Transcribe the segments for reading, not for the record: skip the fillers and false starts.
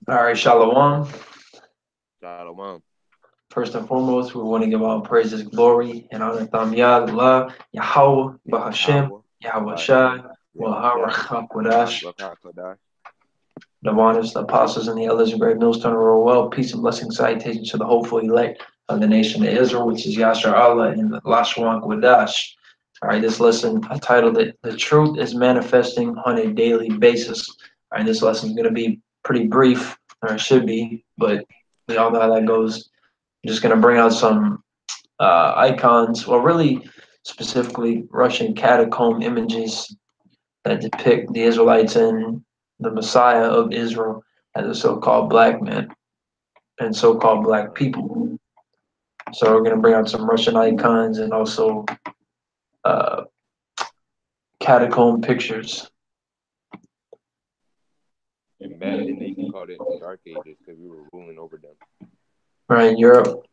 All right, Shalom. Shalom. First and foremost, we want to give all praises, glory, and honor to Allah, Yahweh, Bahashem, Yahweh, Yahweh Shai, Bahashem, Yahushua, Waharachakwadash. Rakakodash. The honors, the apostles, and the elders of great millstone roll well. Peace and blessing, salutations to the hopeful elect of the nation of Israel, which is Yashar Allah and Lashwan Kwadash. All right, this lesson, I titled it, The Truth is Manifesting on a Daily Basis. All right, this lesson is going to be pretty brief, or it should be, but we all know how that goes. I'm just going to bring out some icons, well, really specifically Russian catacomb images that depict the Israelites and the Messiah of Israel as a so-called black man and so-called black people. So we're going to bring out some Russian icons and also uh, catacomb pictures. And back then they called it the Dark Ages because we were ruling over them. Right in Europe.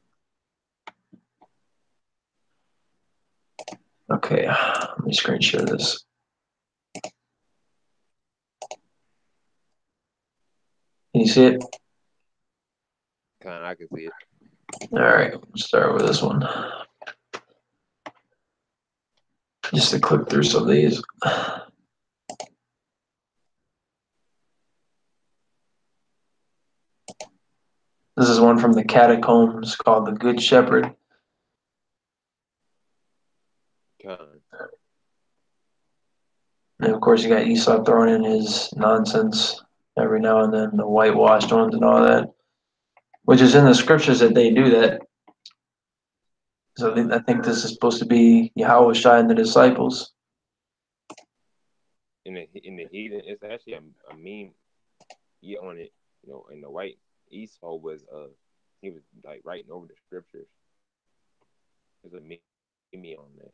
Okay, let me screen share this. Can you see it? Kind of, I can see it. All right, let's start with this one. Just to click through some of these. This is one from the catacombs called the Good Shepherd. Kind. And of course, you got Esau throwing in his nonsense every now and then, the whitewashed ones and all that, which is in the scriptures that they do that. So I think this is supposed to be Yahweh Shai and the disciples. In the heathen, it's actually a meme. Yeah, on it, and the white Esau was he was like writing over the scriptures. There's a meme on there.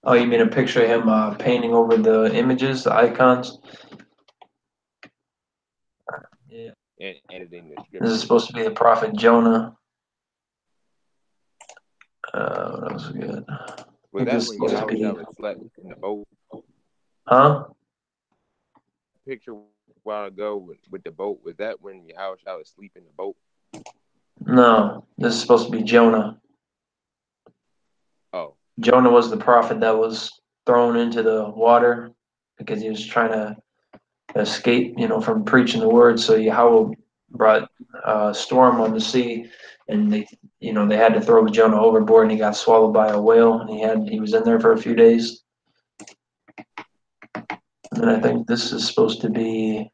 Oh, you mean a picture of him painting over the images, the icons? Yeah. And editing the This is scriptures. supposed to be the prophet Jonah. What else we got? I Was think this that is when supposed to Yahweh be, Shah slept in the boat? huh? Picture a while ago with the boat. Was that when Yahweh Shah was asleep in the boat? No, this is supposed to be Jonah. Oh, Jonah was the prophet that was thrown into the water because he was trying to escape, from preaching the word. So Yahweh brought a storm on the sea, and they had to throw Jonah overboard, and he got swallowed by a whale, and he was in there for a few days. And then I think this is supposed to be,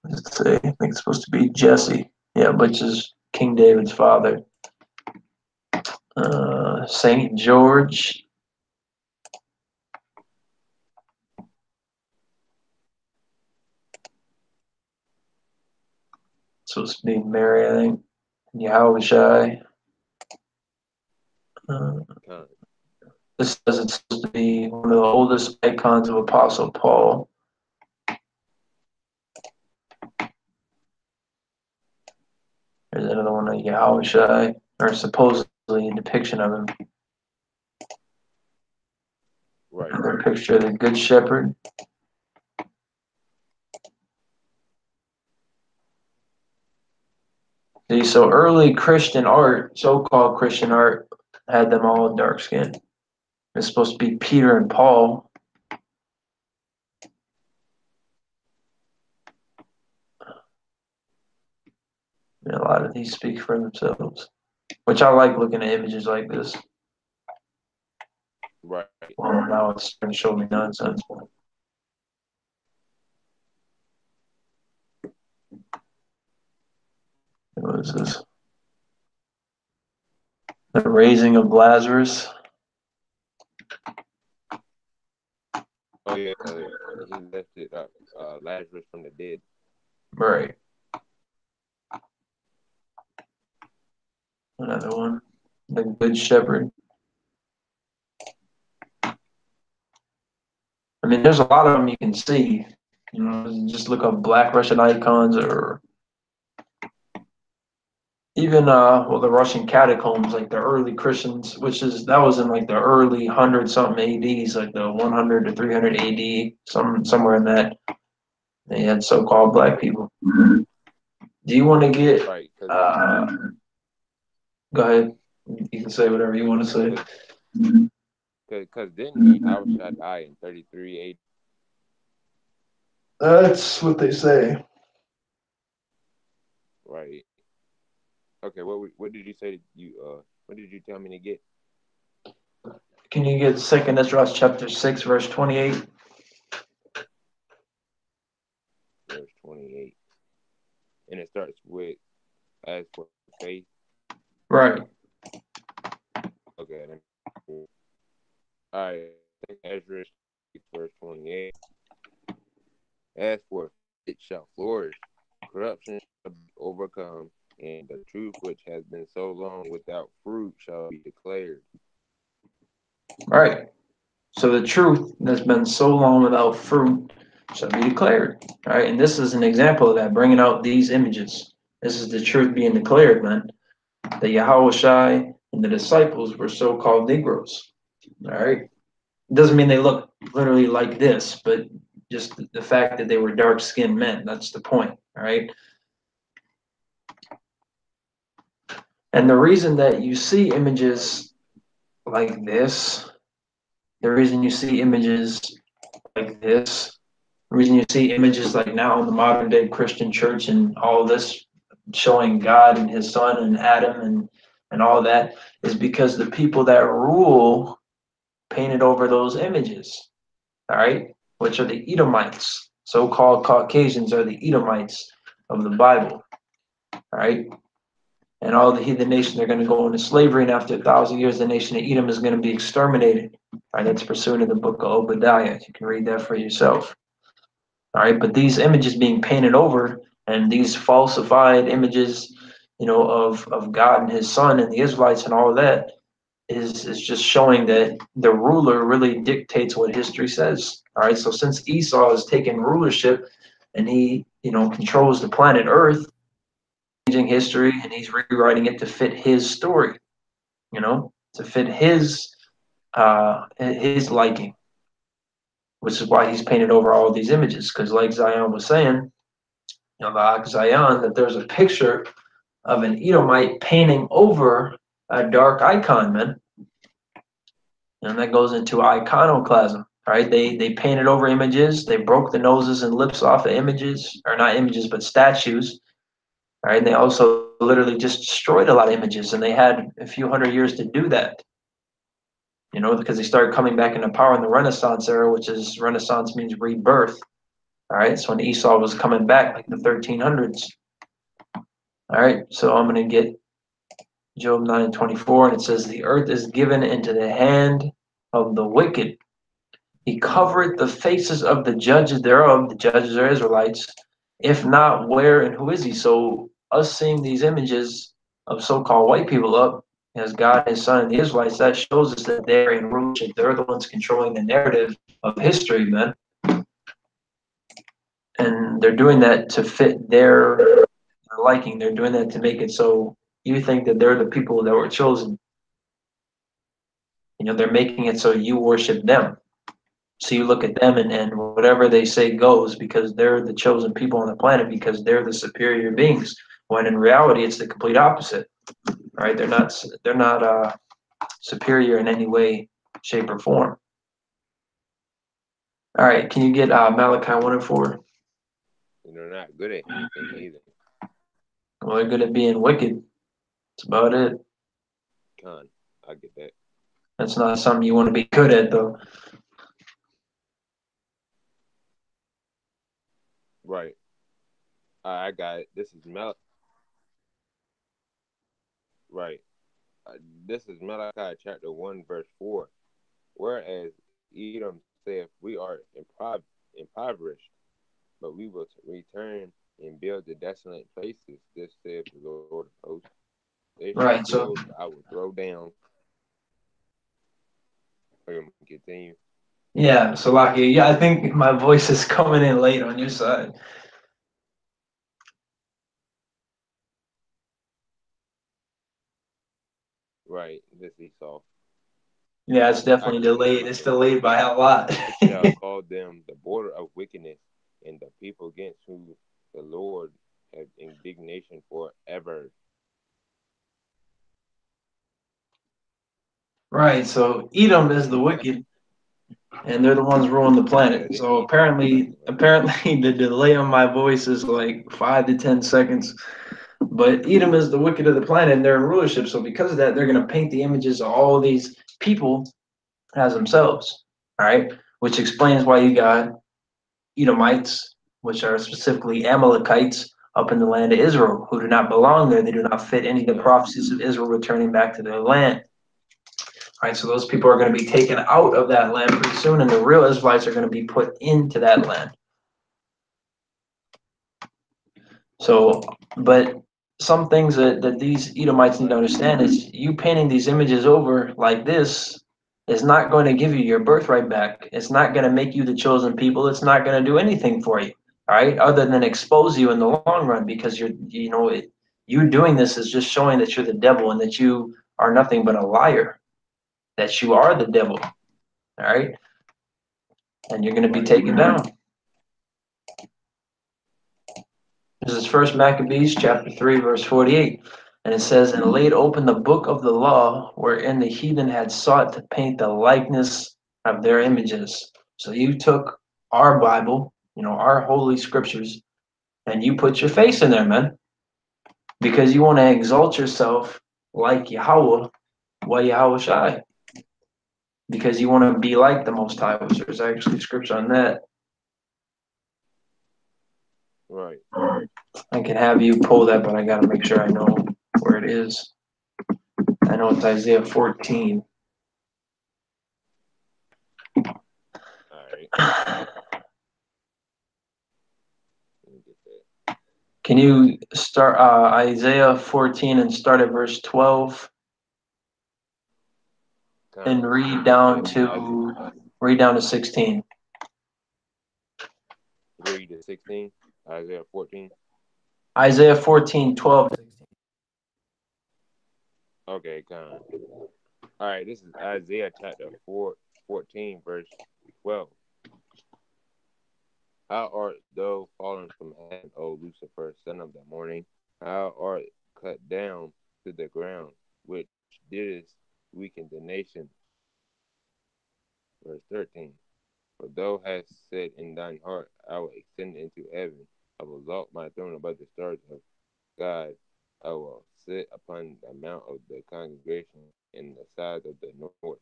let's see, I think it's supposed to be Jesse, yeah, which is King David's father. Saint George. Supposed to be Mary, I think. Yahweh Shai. Uh, kind. this says it's supposed to be one of the oldest icons of Apostle Paul. There's another one of Yahweh Shai, or supposedly a depiction of him. Right. Another picture of the Good Shepherd. See, so early Christian art, so-called Christian art, had them all dark skinned. It's supposed to be Peter and Paul. And a lot of these speak for themselves, which I like looking at images like this. Right. Well, now it's starting to show me nonsense. What is this? The raising of Lazarus. Oh yeah, he lifted up Lazarus from the dead. Right. Another one. The Good Shepherd. I mean, there's a lot of them you can see. Just look up Black Russian icons or even the Russian catacombs, like the early Christians, that was in like the early 100 something ADs, like the 100 to 300 AD, somewhere in that. They had so-called black people. Do you want to get? right? Uh, Go ahead. You can say whatever you want to say. Because didn't Yahushua die in 33 AD? That's what they say. Right. Okay. What did you say? What did you tell me to get? Can you get Second Ezra chapter 6, verse 28? Verse 28, and it starts with as for faith. Right. Okay. All right. Ezra 6, verse 28. As for it shall flourish, corruption shall be overcome, and the truth which has been so long without fruit shall be declared. Right. So the truth that's been so long without fruit shall be declared. Right. And this is an example of that, bringing out these images. This is the truth being declared, man. The Yahushai and the disciples were so-called Negroes. All right. It doesn't mean they look literally like this, but just the fact that they were dark-skinned men. That's the point. All right. And the reason that you see Right. images like this, the reason you see images like this, the reason you see images like now in the modern day Christian church and all this showing God and his son and Adam and all that is because the people that rule painted over those images, all right, which are the Edomites. So-called Caucasians are the Edomites of the Bible, all right? And all the heathen nations are going to go into slavery, and after 1,000 years, the nation of Edom is going to be exterminated. All right, that's pursuant to the book of Obadiah. You can read that for yourself. All right, but these images being painted over and these falsified images, of God and his son and the Israelites and all of that is just showing that the ruler really dictates what history says. All right, so since Esau has taken rulership and he, controls the planet Earth, changing history and he's rewriting it to fit his story, to fit his liking, which is why he's painted over all of these images. Because like Zion was saying, the Zion, that there's a picture of an Edomite painting over a dark icon, man. And that goes into iconoclasm, right? They painted over images, they broke the noses and lips off of images, or not images, but statues, right? And they also literally just destroyed a lot of images, and they had a few hundred years to do that, because they started coming back into power in the Renaissance era, which is Renaissance means rebirth. All right, so when Esau was coming back, like the 1300s. All right, so I'm going to get Job 9:24, and it says, "The earth is given into the hand of the wicked. He covered the faces of the judges thereof." The judges are Israelites. "If not, where and who is he?" So us seeing these images of so-called white people up as God, his son, and the Israelites, that shows us that they're in rulership. They're the ones controlling the narrative of history, man. And they're doing that to fit their liking. They're doing that to make it so you think that they're the people that were chosen. They're making it so you worship them. So you look at them and whatever they say goes because they're the chosen people on the planet because they're the superior beings. When in reality, it's the complete opposite. Right? They're not superior in any way, shape, or form. All right. Can you get Malachi 1:4? And they're not good at anything either. Well, they're good at being wicked. That's about it. Con, I get that. That's not something you want to be good at, though. Right. I got it. This is Right. This is Malachi chapter 1, verse 4. Whereas Edom saith, "We are impoverished, but we will return and build the desolate places. This saith the Lord of hosts. They shall Right. So, build, but I will throw down." Okay, continue. yeah. So, Lucky, yeah, I think my voice is coming in late on your side. Right. This Esau. Yeah, it's I definitely get it. delayed. It's delayed by a lot. It shall call them the border of wickedness, and the people against whom the Lord have indignation forever. Right. So Edom is the wicked, and they're the ones ruling the Yeah, planet. the So Edom apparently, Israelites. apparently, the delay on my voice is like 5 to 10 seconds. But Edom is the wicked of the planet, and they're in rulership. So because of that, they're going to paint the images of all of these people as themselves. All right, which explains why you got Edomites, which are specifically Amalekites, up in the land of Israel, who do not belong there. They do not fit any of the Yeah, prophecies of Israel returning back to their land. All right, so those people are going to be taken out of that land pretty soon, and the real Israelites are going to be put into that land. So, but some things that these Edomites need to understand is you painting these images over like this is not going to give you your birthright back. It's not going to make you the chosen people. It's not going to do anything for you, all right, other than expose you in the long run because you doing this is just showing that you're the devil and that you are nothing but a liar, that you are the devil, all right, and you're going to be right. taken down. This is First Maccabees chapter 3, verse 48. And it says, and laid open the book of the law, wherein the heathen had sought to paint the likeness of their images. So you took our Bible, our holy scriptures, and you put your face in there, man, because you want to exalt yourself like Yahweh, Yahweh Shai, because you want to be like the Most High, which there's actually scripture on that. Right. I can have you pull that, but I got to make sure I know where it is. I know it's Isaiah 14. All right. Let me get that. Can you start Isaiah 14 and start at verse 12 and You said read down to 16? read to 16, Isaiah 14. Isaiah 14, 12 to 16. Okay, con. All right, this is Isaiah chapter 14, verse 12. How art thou fallen from heaven, O Lucifer, son of the morning? How art cut down to the ground, which didst weaken the nation? Verse 13. For thou hast said in thine heart, I will ascend into heaven. I will exalt my throne above the stars of God. I will sit upon the mount of the congregation in the side of the north.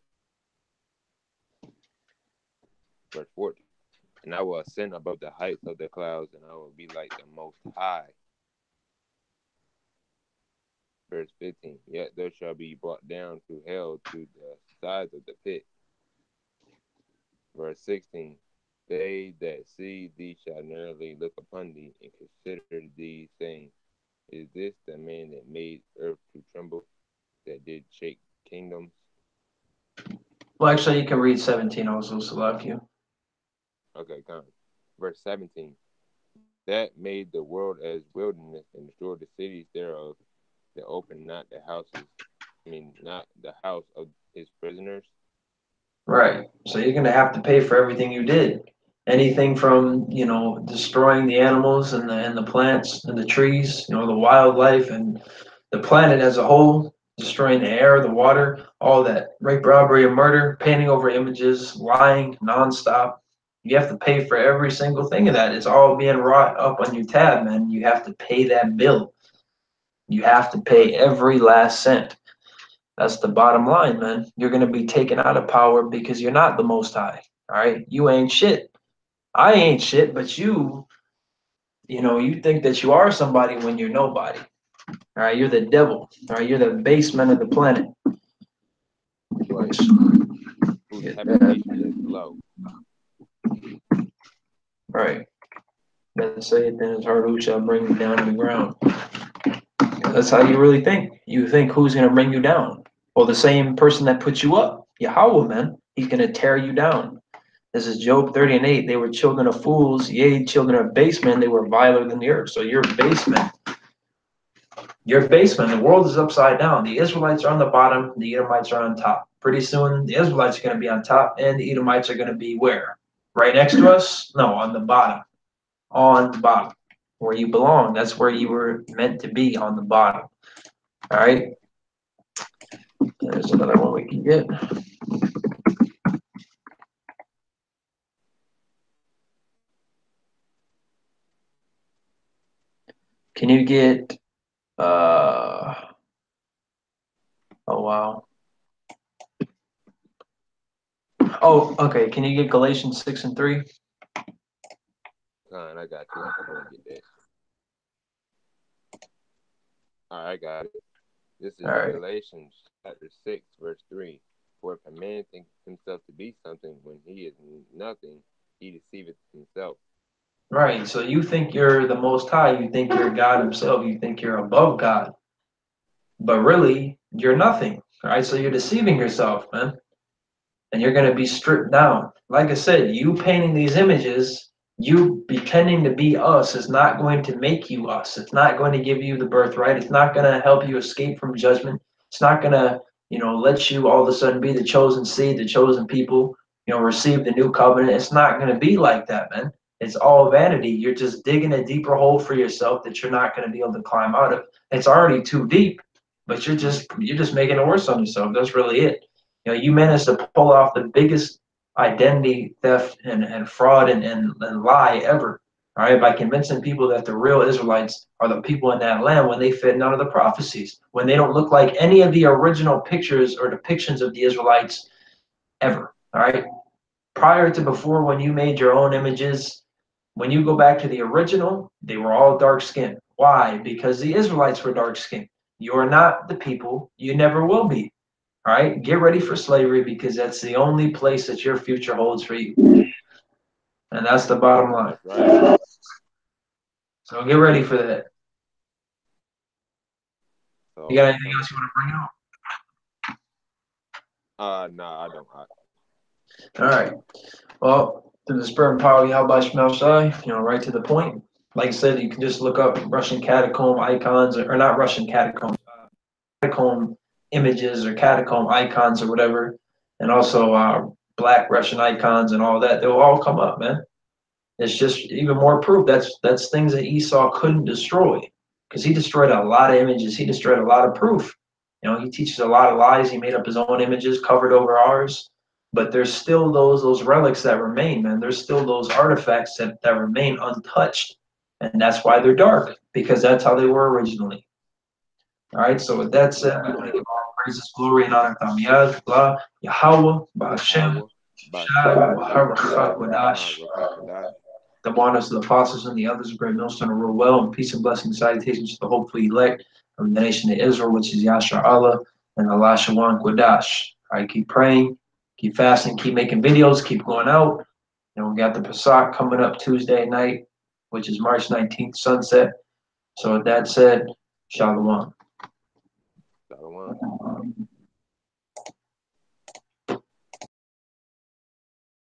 Verse 14. And I will ascend above the heights of the clouds, and I will be like the Most High. Verse 15. Yet thou shalt be brought down to hell, to the sides of the pit. Verse 16. They that see thee shall narrowly look upon thee, and consider thee, saying, is this the man that made earth to tremble, that did shake kingdoms? Well, actually, you can read 17 also, Salakia. Okay, come. Verse 17. That made the world as wilderness and destroyed the cities thereof, that opened not the houses, not the house of his prisoners. Right. So you're going to have to pay for everything you did. Anything from, destroying the animals and the plants and the trees, the wildlife and the planet as a whole, destroying the air, the water, all that. Rape, robbery, and murder, painting over images, lying nonstop. You have to pay for every single thing of that. It's all being wrought up on your tab, man. You have to pay that bill. You have to pay Right. every last cent. That's the bottom line, man. You're going to be taken out of power because you're not the Most High. All right. You ain't shit. I ain't shit, but you think that you are somebody when you're nobody. All right. You're the devil. All right. You're the basement of the planet. Right. Whose Get that. habitation is low. Right. Then say it, then his heart who shall bring you down to the ground. That's how you really think. You think who's going to bring you down? Well, the same person that put you up, Yahweh, man. He's going to tear you down. This is Job 30 and 8. They were children of fools, yea, children of base men. They were viler than the earth. So you're basement. You're basement. The world is upside down. The Israelites are on the bottom. The Edomites are on top. Pretty soon, the Israelites are going to be on top, and the Edomites are going to be where? Right next to us? No, on the bottom. On the bottom. where you belong. That's where you were meant to be, on the bottom. All right. There's another one we can get. Can you get, oh wow. Oh, okay. Can you get Galatians 6:3? I got you. Let me get that. All right, I got it. This All is right. Galatians chapter 6, verse 3. For if a man think himself to be something when he is nothing, he deceiveth himself. Right. So you think you're the Most High. You think you're God Himself. You think you're above God. But really, you're nothing. All right. So you're deceiving yourself, man. And you're going to be stripped down. Like I said, you painting these images, you pretending to be us, is not going to make you us. It's not going to give you the birthright. It's not going to help you escape from judgment. It's not going to, let you all of a sudden be the chosen seed, the chosen people, receive the new covenant. It's not going to be like that, man. It's all vanity. You're just digging a deeper hole for yourself that you're not going to be able to climb out of. It's already too deep, but you're just making it worse on yourself. That's really it. You managed to pull off the biggest identity theft and fraud and lie ever, all right, by convincing people that the real Israelites are the people in that land when they fit none of the prophecies, when they don't look like any of the original pictures or depictions of the Israelites ever, all right? Prior to before, when you made your own images, when you go back to the original, they were all dark skinned. Why? Because the Israelites were dark skinned. You are not the people, you never will be. All right, get ready for slavery because that's the only place that your future holds for you. And that's the bottom line. That's right. So get ready for that. You got So, anything else you want to bring up? no, I don't. All right. Well, through the spirit and power of Yahweh Shemel Shai, right to the point. Like I said, you can just look up Russian catacomb icons, or not Russian catacombs, catacomb images or catacomb icons or whatever, and also black Russian icons and all that. They'll all come up, man. It's just even more proof that's things that Esau couldn't destroy, because he destroyed a lot of images. He destroyed a lot of proof. He teaches a lot of lies. He made up his own images, covered over ours. But there's still those relics that remain, man. There's still those artifacts that remain untouched, and that's why they're dark, because that's how they were originally. All right. So with that said, we want to give all praises, glory, and honor to Amiyad, Allah, Yahweh, Ba'ashem, Yahweh, Shai, Bashem, Baharachak, Yah, Wadash. Rakakadash. The waters of the apostles and the others of great millstone to rule well, and peace and blessings, salutations to the hopeful elect of the nation of Israel, which is Yashar Allah and Allah Shawan Quadash. All right, keep praying, keep fasting, keep making videos, keep going out. We got the Pesach coming up Tuesday night, which is March 19th, sunset. So with that said, Shalom. Shalom.